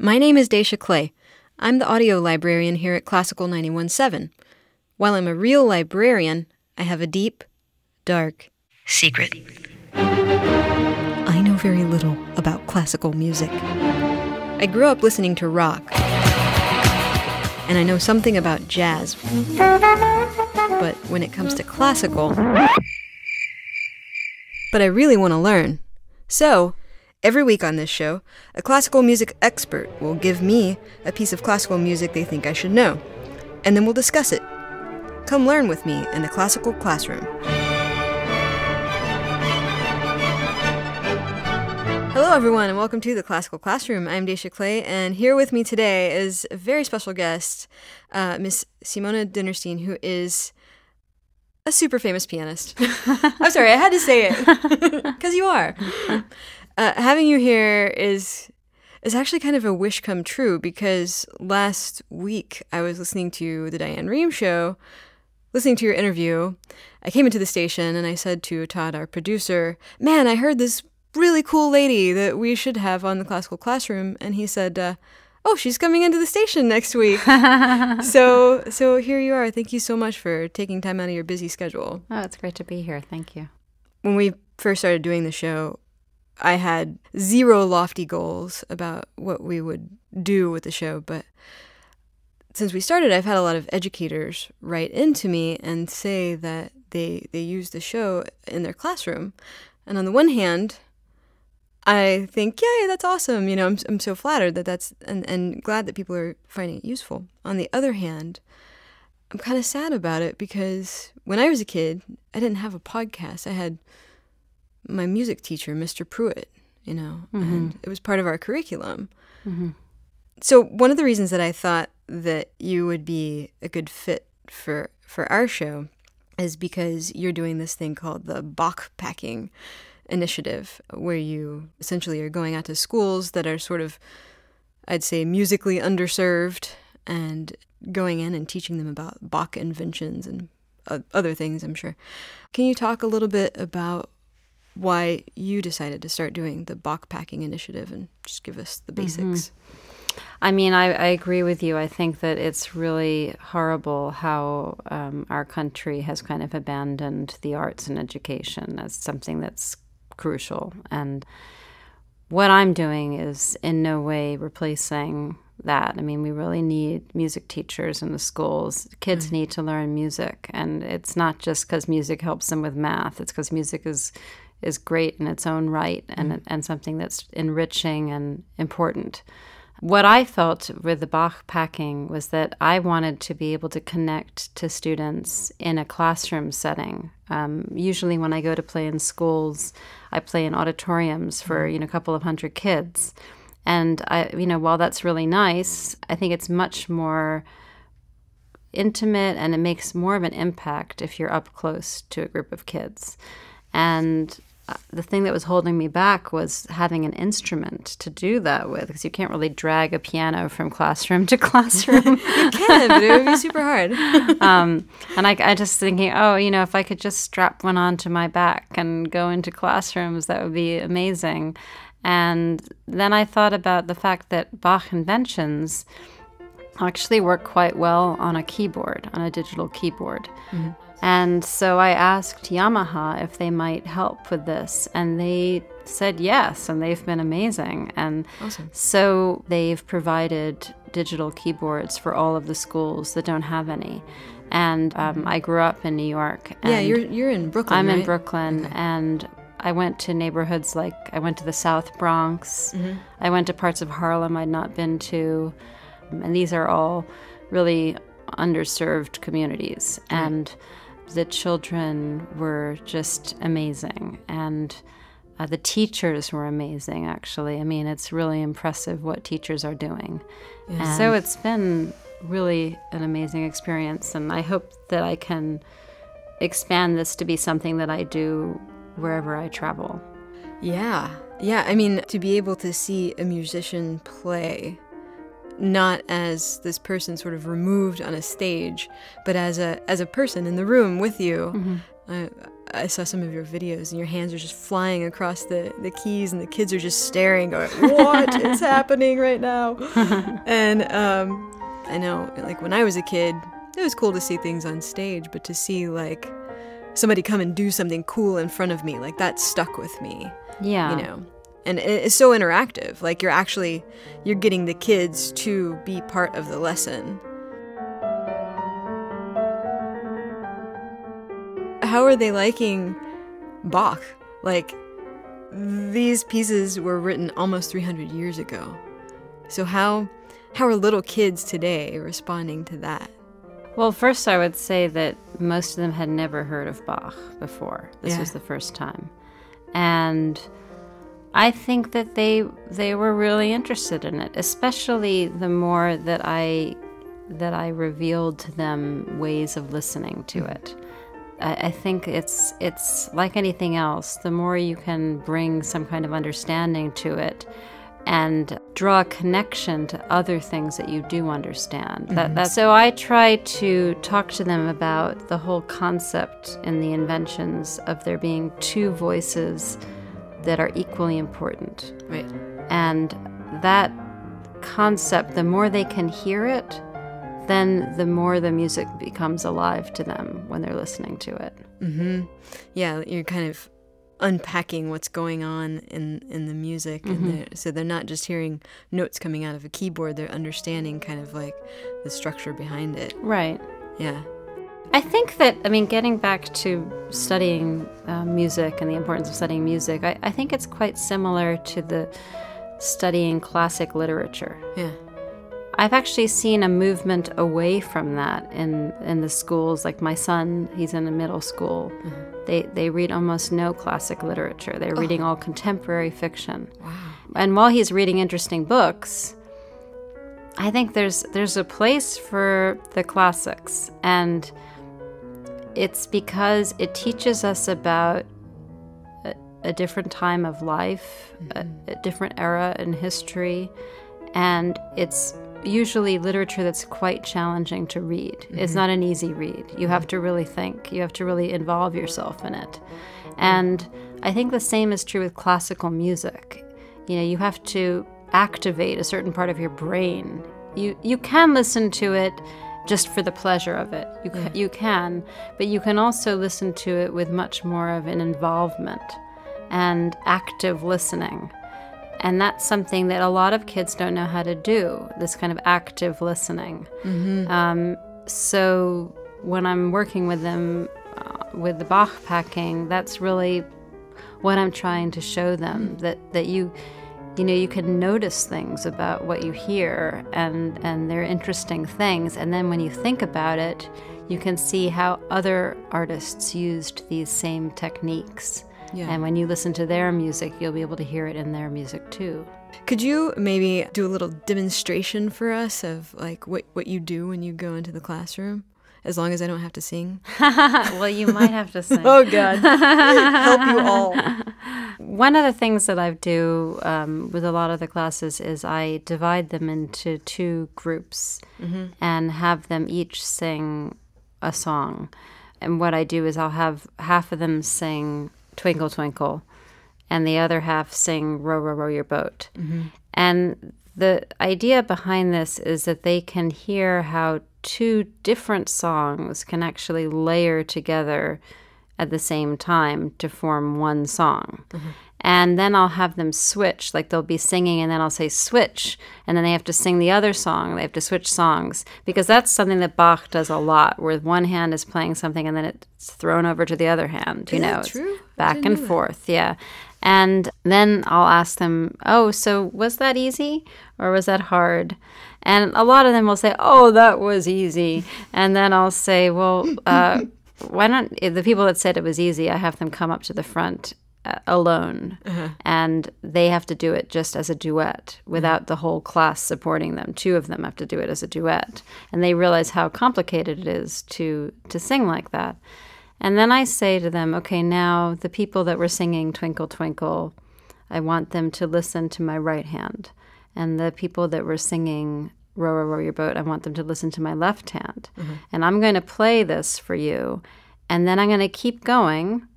My name is Dacia Clay. I'm the audio librarian here at Classical 91.7. While I'm a real librarian, I have a deep, dark secret. I know very little about classical music. I grew up listening to rock, and I know something about jazz. But when it comes to classical, but I really want to learn. So, every week on this show, a classical music expert will give me a piece of classical music they think I should know, and then we'll discuss it. Come learn with me in the classical classroom. Hello everyone, and welcome to the Classical Classroom. I'm Dacia Clay, and here with me today is a very special guest, Miss Simone Dinnerstein, who is a super famous pianist. I'm sorry, I had to say it, because you are. Having you here is actually kind of a wish come true, because last week I was listening to the Diane Rehm show, listening to your interview. I came into the station and I said to Todd, our producer, "Man, I heard this really cool lady that we should have on the Classical Classroom." And he said, "Oh, she's coming into the station next week." So here you are. Thank you so much for taking time out of your busy schedule. Oh, it's great to be here. Thank you. When we first started doing the show, I had zero lofty goals about what we would do with the show, but since we started, I've had a lot of educators write into me and say that they use the show in their classroom. And on the one hand, I think, yay, that's awesome. You know, I'm so flattered that that's, and glad that people are finding it useful. On the other hand, I'm kind of sad about it because when I was a kid, I didn't have a podcast. I had my music teacher, Mr. Pruitt, you know, and it was part of our curriculum. So one of the reasons that I thought that you would be a good fit for our show is because you're doing this thing called the Bachpacking initiative, where you essentially are going out to schools that are sort of, I'd say, musically underserved and going in and teaching them about Bach Inventions and other things, I'm sure. Can you talk a little bit about why you decided to start doing the Bachpacking initiative and just give us the basics? I mean, I agree with you. I think that it's really horrible how our country has kind of abandoned the arts and education as something that's crucial. And what I'm doing is in no way replacing that. I mean, we really need music teachers in the schools. Kids need to learn music. And it's not just because music helps them with math. It's because music is great in its own right and something that's enriching and important. What I felt with the Bachpacking was that I wanted to be able to connect to students in a classroom setting. Usually when I go to play in schools, I play in auditoriums for, a couple of hundred kids. And while that's really nice, I think it's much more intimate and it makes more of an impact if you're up close to a group of kids. And the thing that was holding me back was having an instrument to do that with, because you can't really drag a piano from classroom to classroom. You can, but it would be super hard. And I just thinking, if I could just strap one onto my back and go into classrooms, that would be amazing. And then I thought about the fact that Bach Inventions actually work quite well on a keyboard, on a digital keyboard. And so I asked Yamaha if they might help with this, and they said yes, and they've been amazing. And awesome. So they've provided digital keyboards for all of the schools that don't have any. And I grew up in New York. And yeah, you're in Brooklyn, I'm right? in Brooklyn, okay. And I went to neighborhoods like, I went to the South Bronx. I went to parts of Harlem I'd not been to. And these are all really underserved communities. And the children were just amazing, and the teachers were amazing, actually. I mean, it's really impressive what teachers are doing. And so it's been really an amazing experience, and I hope that I can expand this to be something that I do wherever I travel. Yeah. I mean, to be able to see a musician play not as this person sort of removed on a stage, but as a person in the room with you. I saw some of your videos and your hands are just flying across the keys and the kids are just staring, going, what is happening right now? And I know, like, when I was a kid, it was cool to see things on stage, but to see, like, somebody come and do something cool in front of me, like, that stuck with me. Yeah. You know? And it's so interactive. Like, you're getting the kids to be part of the lesson. How are they liking Bach? Like, these pieces were written almost 300 years ago. So how are little kids today responding to that? Well, first I would say that most of them had never heard of Bach before. This Yeah. was the first time. And I think that they were really interested in it, especially the more that I revealed to them ways of listening to it. I think it's like anything else. The more you can bring some kind of understanding to it and draw a connection to other things that you do understand. So I try to talk to them about the whole concept in the Inventions of there being two voices that are equally important. Right. And that concept, the more they can hear it, then the more the music becomes alive to them when they're listening to it. Mm-hmm. Yeah, you're kind of unpacking what's going on in the music. And so they're not just hearing notes coming out of a keyboard, they're understanding kind of like the structure behind it. Right. Yeah. I think that, I mean, getting back to studying music and the importance of studying music, I think it's quite similar to the studying classic literature. Yeah. I've actually seen a movement away from that in the schools. Like my son, he's in a middle school. They read almost no classic literature. They're reading all contemporary fiction. Wow. And while he's reading interesting books, I think there's a place for the classics. And it's because it teaches us about a different time of life, a different era in history, and it's usually literature that's quite challenging to read. It's not an easy read. You have to really think. You have to really involve yourself in it. And I think the same is true with classical music. You know, you have to activate a certain part of your brain. You can listen to it just for the pleasure of it. You can, but you can also listen to it with much more of an involvement and active listening. And that's something that a lot of kids don't know how to do, this kind of active listening. So when I'm working with them with the Bachpacking, that's really what I'm trying to show them, that you can notice things about what you hear, and they're interesting things. And then when you think about it, you can see how other artists used these same techniques. Yeah. And when you listen to their music, you'll be able to hear it in their music too. Could you maybe do a little demonstration for us of like what you do when you go into the classroom? As long as I don't have to sing. Well, you might have to sing. Oh, God. Help you all. One of the things that I do with a lot of the classes is I divide them into two groups and have them each sing a song. And what I do is I'll have half of them sing Twinkle, Twinkle, and the other half sing Row, Row, Row Your Boat. And the idea behind this is that they can hear how two different songs can actually layer together at the same time to form one song. And then I'll have them switch, like they'll be singing and then I'll say switch, and then they have to sing the other song. They have to switch songs, because that's something that Bach does a lot, where one hand is playing something and then it's thrown over to the other hand. Is that true? Back and forth, yeah. And then I'll ask them, oh, so was that easy or was that hard? And a lot of them will say, oh, that was easy. And then I'll say, well, why don't the people that said it was easy, I have them come up to the front alone, and they have to do it just as a duet without the whole class supporting them. Two of them have to do it as a duet, and they realize how complicated it is to sing like that. And then I say to them, okay, now the people that were singing Twinkle, Twinkle, I want them to listen to my right hand, and the people that were singing Row, Row, Row Your Boat, I want them to listen to my left hand. And I'm going to play this for you, and then I'm going to keep going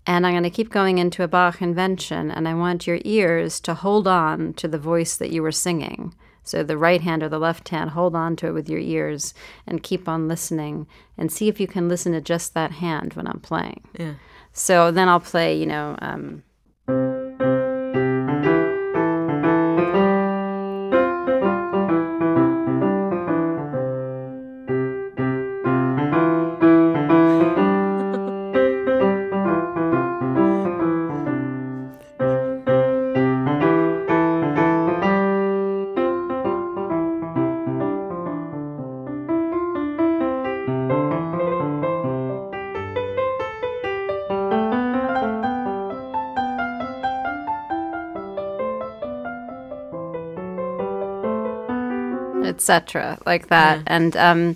And I'm going to keep going into a Bach invention, and I want your ears to hold on to the voice that you were singing. So the right hand or the left hand, hold on to it with your ears and keep on listening and see if you can listen to just that hand when I'm playing. Yeah. So then I'll play, etc., like that. Yeah.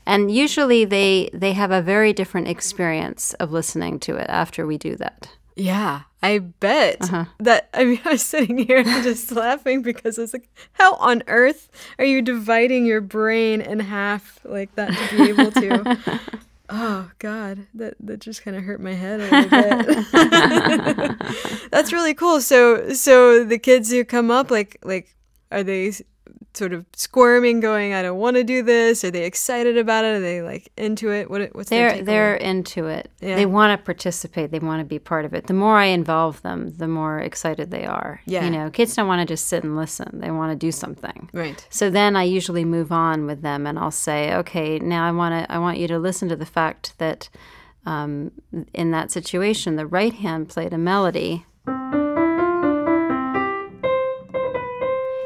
And usually they have a very different experience of listening to it after we do that. Yeah, I bet that. I mean, I was sitting here and just laughing because I was like, how on earth are you dividing your brain in half like that to be able to? Oh, God, that just kind of hurt my head a little bit. That's really cool. So the kids who come up, like, are they sort of squirming, going, I don't want to do this? Are they excited about it? Are they like into it? What's their takeaway? They're into it. Yeah. They want to participate. They want to be part of it. The more I involve them, the more excited they are. Yeah. Kids don't want to just sit and listen. They want to do something. Right. So then I usually move on with them, and I'll say, okay, now I want you to listen to the fact that in that situation, the right hand played a melody,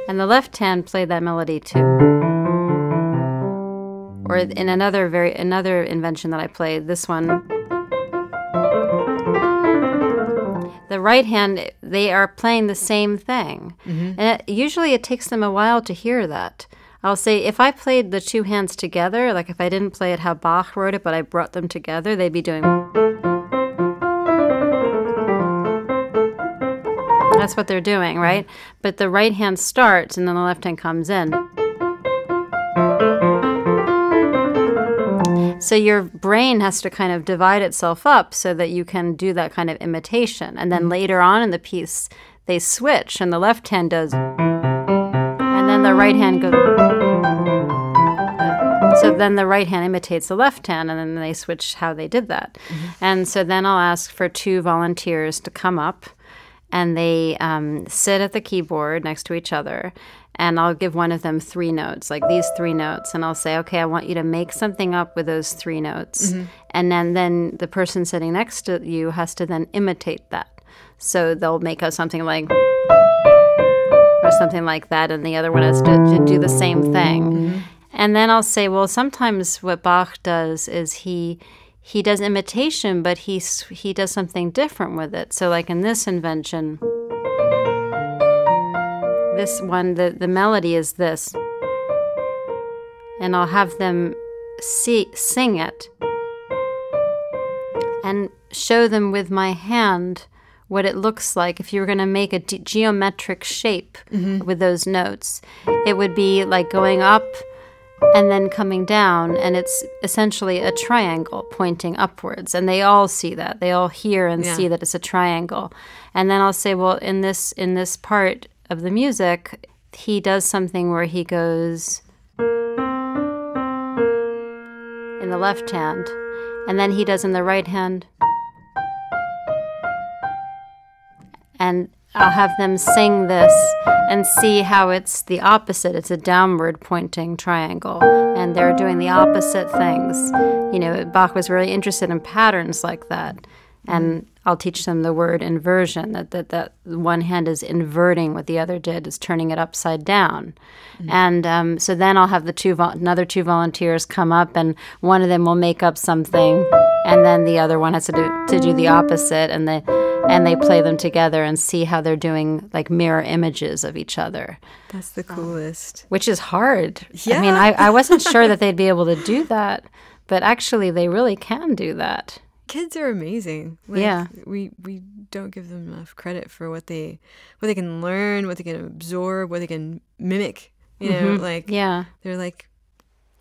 and the left hand played that melody too. Or in another invention that I played, this one, the right hand, they are playing the same thing. Mm-hmm. And usually it takes them a while to hear that. I'll say if I played the two hands together, like if I didn't play it how Bach wrote it, but I brought them together, they'd be doing... That's what they're doing, right? But the right hand starts and then the left hand comes in. So your brain has to kind of divide itself up so that you can do that kind of imitation. And then later on in the piece, they switch and the left hand does, and then the right hand goes. So then the right hand imitates the left hand, and then they switch how they did that. Mm-hmm. And so then I'll ask for two volunteers to come up. And they sit at the keyboard next to each other, and I'll give one of them 3 notes, like these 3 notes, and I'll say, okay, I want you to make something up with those 3 notes. Mm-hmm. And then the person sitting next to you has to then imitate that. So they'll make up something like, or something like that, and the other one has to do the same thing. Mm-hmm. And then I'll say, well, sometimes what Bach does is he does imitation, but he does something different with it. So like in this invention, this one, the melody is this. And I'll have them sing it and show them with my hand what it looks like if you were going to make a geometric shape with those notes. It would be like going up and then coming down, and it's essentially a triangle pointing upwards. And they all see that. They all hear and see that it's a triangle. And then I'll say, well, in this part of the music, he does something where he goes in the left hand, and then he does in the right hand. And I'll have them sing this and see how it's the opposite. It's a downward pointing triangle, and they're doing the opposite things. Bach was really interested in patterns like that, and I'll teach them the word inversion, that one hand is inverting what the other did, is turning it upside down. Mm-hmm. And so then I'll have another 2 volunteers come up, and one of them will make up something, and then the other one has to do the opposite, and they play them together and see how they're doing like mirror images of each other. That's the coolest. Which is hard. Yeah. I mean, I wasn't sure that they'd be able to do that, but actually they really can do that. Kids are amazing. Yeah. We don't give them enough credit for what they can learn, what they can absorb, what they can mimic. They're like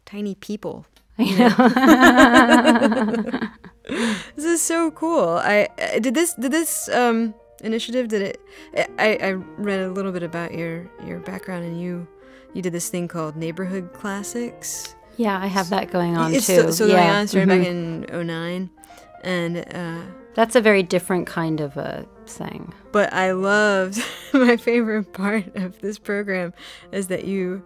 tiny people. I know. This is so cool. I did this initiative. Did it? I read a little bit about your background, and you did this thing called Neighborhood Classics. Yeah, I have that going on It's too. still going on. Started back in 2009, and that's a very different kind of a thing. But I loved my favorite part of this program is that you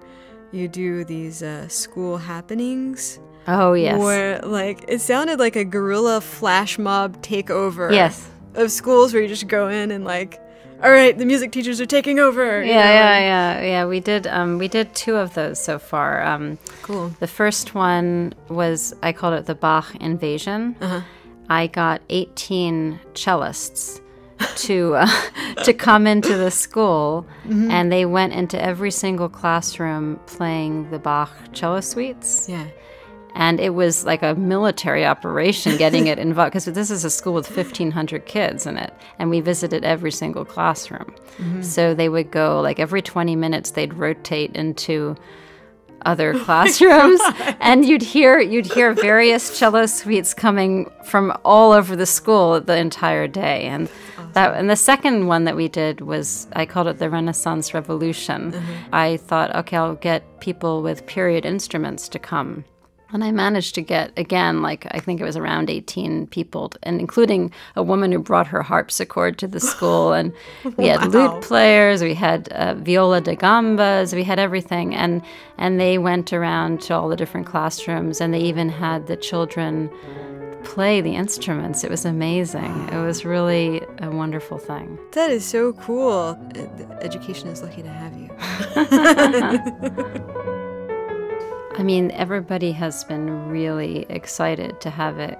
do these school happenings. Oh, yes. Where, like, it sounded like a guerrilla flash mob takeover. Yes. Of schools where you just go in and, like, all right, the music teachers are taking over. Yeah. We did 2 of those so far. Cool. The first one was, I called it the Bach Invasion. Uh-huh. I got 18 cellists to come into the school, and they went into every single classroom playing the Bach cello suites. Yeah. And it was like a military operation getting it involved, because this is a school with 1,500 kids in it, and we visited every single classroom. So they would go, like, every 20 minutes they'd rotate into other classrooms, and you'd hear various cello suites coming from all over the school the entire day. And and the second one that we did was, I called it the Renaissance Revolution. I thought, okay, I'll get people with period instruments to come. And I managed to get, again, like, I think it was around 18 people, and including a woman who brought her harpsichord to the school. And we had lute players, we had viola da gambas, we had everything. And they went around to all the different classrooms, and they even had the children play the instruments. It was amazing. It was really a wonderful thing. That is so cool. Education is lucky to have you. I mean, everybody has been really excited to have it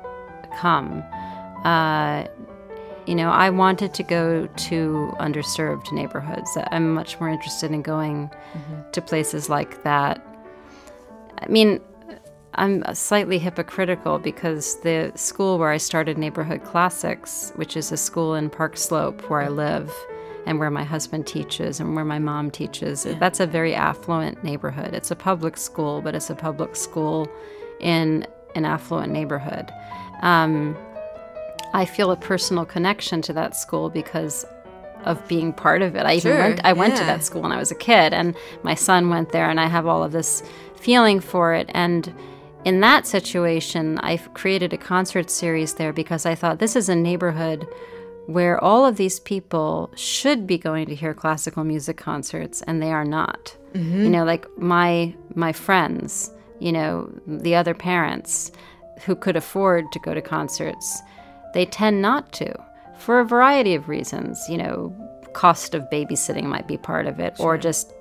come. I wanted to go to underserved neighborhoods. I'm much more interested in going to places like that. I mean, I'm slightly hypocritical because the school where I started Neighborhood Classics, which is a school in Park Slope where I live, and where my husband teaches and where my mom teaches. That's a very affluent neighborhood. It's a public school, but it's a public school in an affluent neighborhood. I feel a personal connection to that school because of being part of it. I went to that school when I was a kid, and my son went there, and I have all of this feeling for it. And in that situation, I've created a concert series there because I thought this is a neighborhood where all of these people should be going to hear classical music concerts, and they are not. Like my friends, the other parents who could afford to go to concerts, they tend not to, for a variety of reasons. Cost of babysitting might be part of it, or just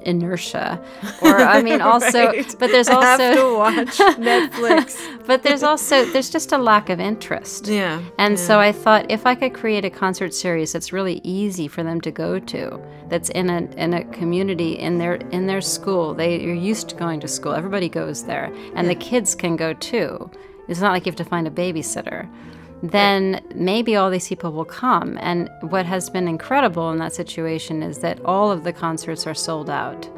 inertia, or also right. But there's I also have to watch Netflix. But there's just a lack of interest. So I thought if I could create a concert series that's really easy for them to go to, that's in a community in their school, they're used to going to school, everybody goes there, and the kids can go too. It's not like you have to find a babysitter. Then maybe all these people will come. And what has been incredible in that situation is that all of the concerts are sold out.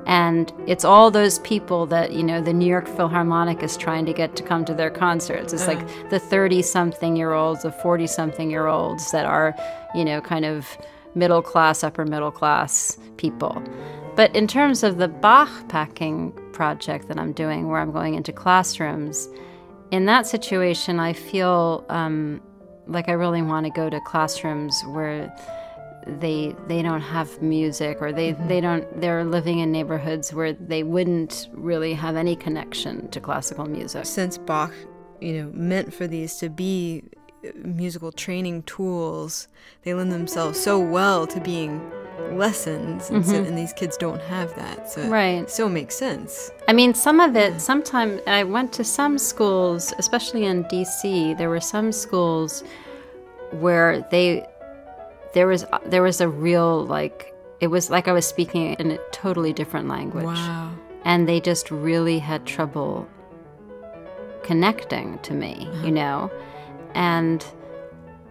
And it's all those people that, the New York Philharmonic is trying to get to come to their concerts. It's like the 30-something-year-olds, the 40-something-year-olds that are, kind of middle class, upper middle class people. But in terms of the Bachpacking project that I'm doing, where I'm going into classrooms, in that situation, I feel like I really want to go to classrooms where they don't have music, or they're living in neighborhoods where they wouldn't really have any connection to classical music. Since Bach, meant for these to be musical training tools, they lend themselves so well to being lessons, and these kids don't have that, so it so makes sense. I mean, some of it, sometimes I went to some schools, especially in DC, there were some schools where there was a real, like, it was like I was speaking in a totally different language. Wow. And they just really had trouble connecting to me, And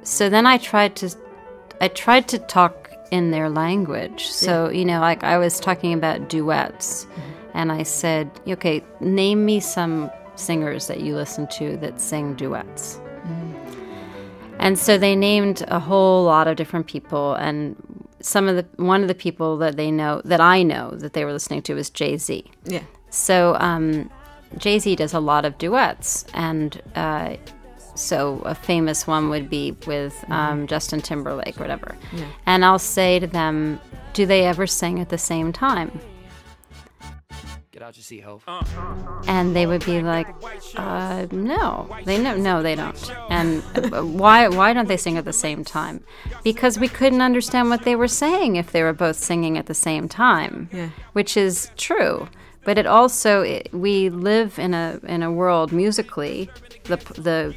so then I tried to talk in their language. So, like I was talking about duets, and I said, okay, name me some singers that you listen to that sing duets. And so they named a whole lot of different people, and one of the people that I know that they were listening to was Jay-Z. Yeah. So Jay-Z does a lot of duets, and so a famous one would be with Justin Timberlake or whatever. Yeah. And I'll say to them, do they ever sing at the same time? Get out your seat, ho. And they would be like, no, they don't. And why don't they sing at the same time? Because we couldn't understand what they were saying if they were both singing at the same time, which is true. But it also, we live in a world musically, the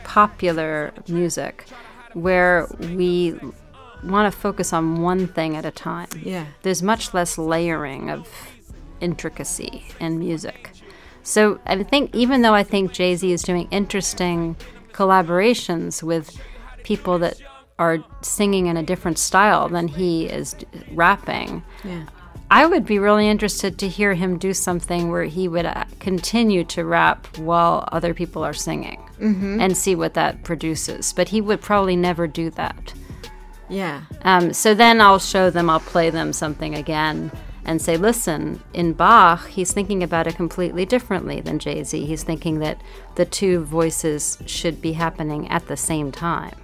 popular music, where we want to focus on one thing at a time. Yeah. There's much less layering of intricacy in music. So I think, even though I think Jay-Z is doing interesting collaborations with people that are singing in a different style than he is rapping, I would be really interested to hear him do something where he would continue to rap while other people are singing and see what that produces. But he would probably never do that. Yeah. So then I'll play them something again and say, listen, in Bach, he's thinking about it completely differently than Jay-Z. He's thinking that the two voices should be happening at the same time.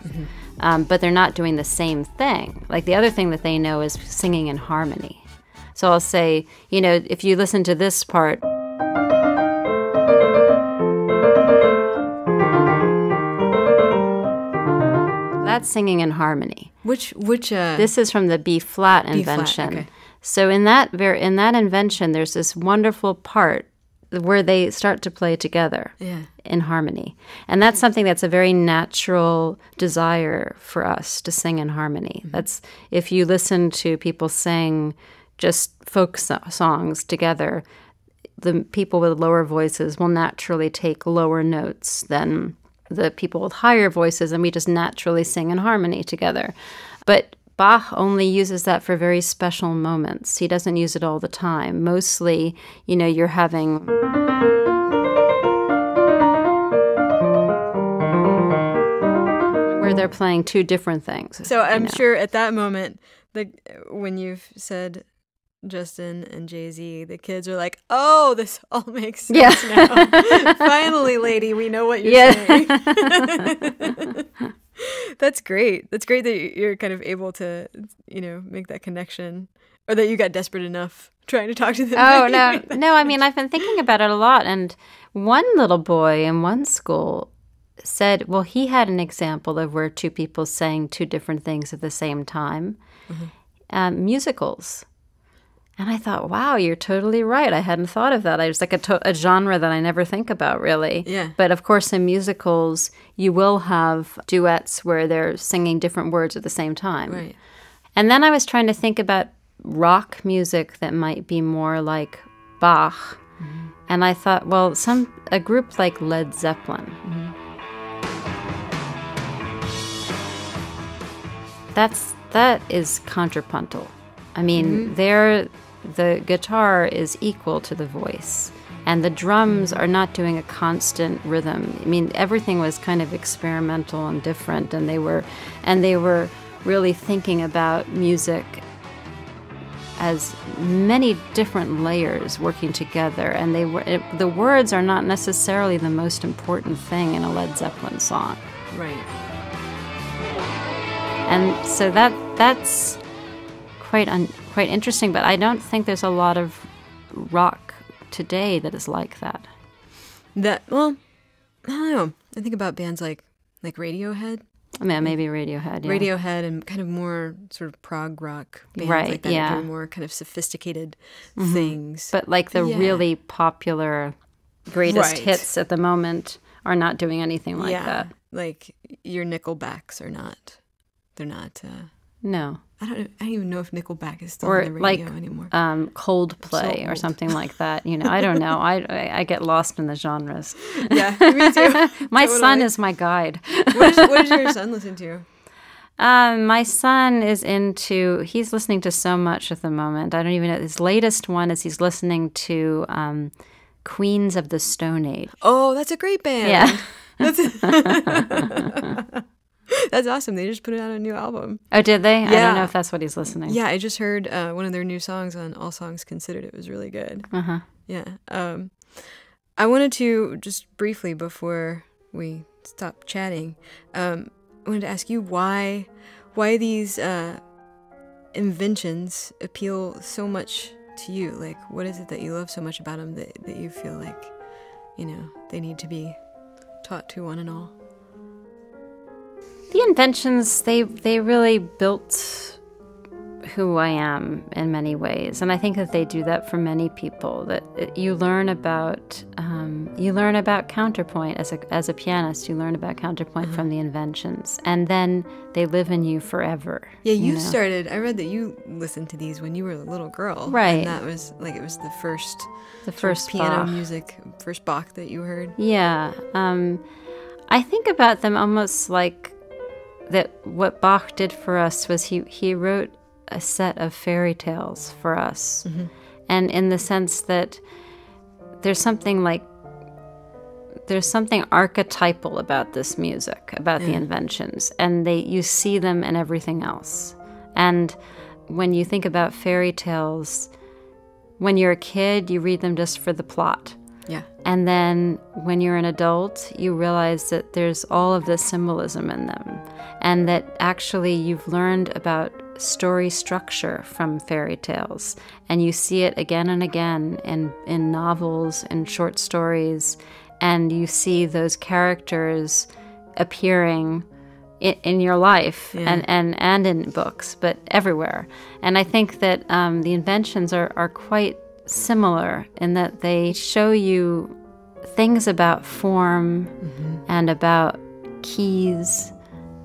But they're not doing the same thing. Like, the other thing that they know is singing in harmony. So I'll say, if you listen to this part, that's singing in harmony. Which this is from the B flat invention. Okay. So in that invention, there's this wonderful part where they start to play together in harmony. And that's something that's a very natural desire for us, to sing in harmony. That's, if you listen to people sing just folk songs together, the people with lower voices will naturally take lower notes than the people with higher voices, and we just naturally sing in harmony together. But Bach only uses that for very special moments. He doesn't use it all the time. Mostly, you're having... where they're playing two different things. So I'm sure at that moment, when you've said Justin and Jay-Z, the kids are like, oh, this all makes sense now. Finally, lady, we know what you're saying. That's great. That's great that you're kind of able to, make that connection, or that you got desperate enough trying to talk to them. Oh, no. I mean, I've been thinking about it a lot. And one little boy in one school said, well, he had an example of where two people sang two different things at the same time. Musicals. And I thought, wow, you're totally right. I hadn't thought of that. It's like a genre that I never think about, really. Yeah. But of course, in musicals, you will have duets where they're singing different words at the same time. Right. And then I was trying to think about rock music that might be more like Bach. And I thought, well, a group like Led Zeppelin. That is contrapuntal. I mean, the guitar is equal to the voice, and the drums are not doing a constant rhythm. I mean, everything was kind of experimental and different, and they were really thinking about music as many different layers working together, and the words are not necessarily the most important thing in a Led Zeppelin song. Right. And so that's quite interesting, but I don't think there's a lot of rock today that is like that. Well, I don't know. I think about bands like Radiohead. Yeah, maybe Radiohead. Yeah. Radiohead and kind of more sort of prog rock bands like that. Yeah. Doing more kind of sophisticated things. But like the really popular greatest hits at the moment are not doing anything like that. Like your Nickelbacks are not. They're not. No. I don't even know if Nickelback is still on the radio anymore. Coldplay or something like that. I don't know. I get lost in the genres. Yeah, me too. My son is my guide. What does your son listen to? My son he's listening to so much at the moment. I don't even know. His latest one is he's listening to Queens of the Stone Age. Oh, that's a great band. Yeah. That's awesome. They just put out a new album. Oh, did they? Yeah. I don't know if that's what he's listening. Yeah, I just heard one of their new songs on All Songs Considered. It was really good. Uh-huh. Yeah. I wanted to, just briefly before we stop chatting, I wanted to ask you why these inventions appeal so much to you. Like, what is it that you love so much about them that you feel like, you know, they need to be taught to one and all? The inventions, they really built who I am in many ways, and I think that they do that for many people. That you learn about counterpoint as a pianist. You learn about counterpoint from the inventions, and then they live in you forever. Yeah, you started. I read that you listened to these when you were a little girl, right? And that was like it was the first Bach. piano music, first Bach that you heard. Yeah, I think about them almost like that. What Bach did for us was he wrote a set of fairy tales for us, and in the sense that there's something archetypal about this music, about the inventions, and you see them in everything else. And when you think about fairy tales, when you're a kid, you read them just for the plot. Yeah. And then when you're an adult, you realize that there's all of this symbolism in them, and that actually you've learned about story structure from fairy tales, and you see it again and again in novels and short stories, and you see those characters appearing in your life and in books, but everywhere. And I think that the inventions are quite similar in that they show you things about form and about keys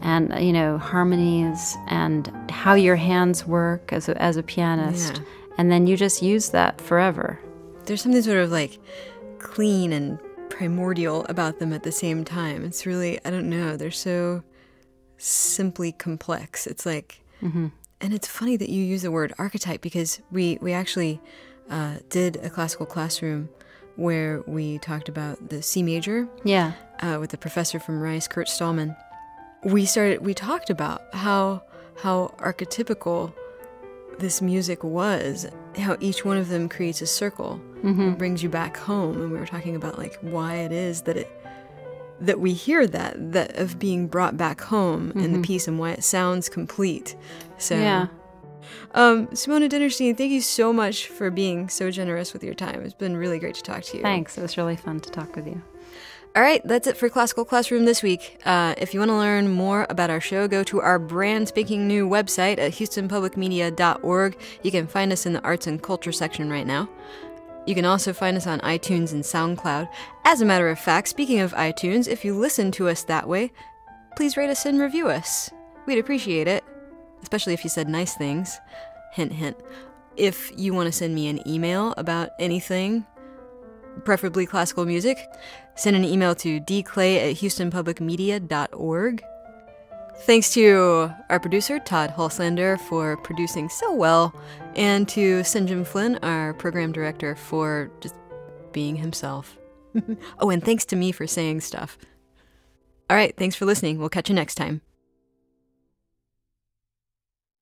and, you know, harmonies and how your hands work as a pianist. Yeah. And then you just use that forever. There's something sort of like clean and primordial about them at the same time. It's really, I don't know, they're so simply complex. It's like, and it's funny that you use the word archetype, because we actually did a classical classroom where we talked about the C major with the professor from Rice, Kurt Stallman. We talked about how archetypical this music was, how each one of them creates a circle and brings you back home. And we were talking about like why it is that we hear that of being brought back home in the piece, and why it sounds complete. So Simone Dinnerstein, thank you so much for being so generous with your time. It's been really great to talk to you. Thanks. It was really fun to talk with you. All right, that's it for Classical Classroom this week. If you want to learn more about our show, go to our brand spanking new website at houstonpublicmedia.org. You can find us in the arts and culture section right now. You can also find us on iTunes and SoundCloud. As a matter of fact, speaking of iTunes, if you listen to us that way, please rate us and review us. We'd appreciate it, especially if you said nice things. Hint, hint. If you want to send me an email about anything, preferably classical music, send an email to dclay@houstonpublicmedia.org. Thanks to our producer, Todd Hulslander, for producing so well, and to Sinjin Flynn, our program director, for just being himself. Oh, and thanks to me for saying stuff. All right, thanks for listening. We'll catch you next time.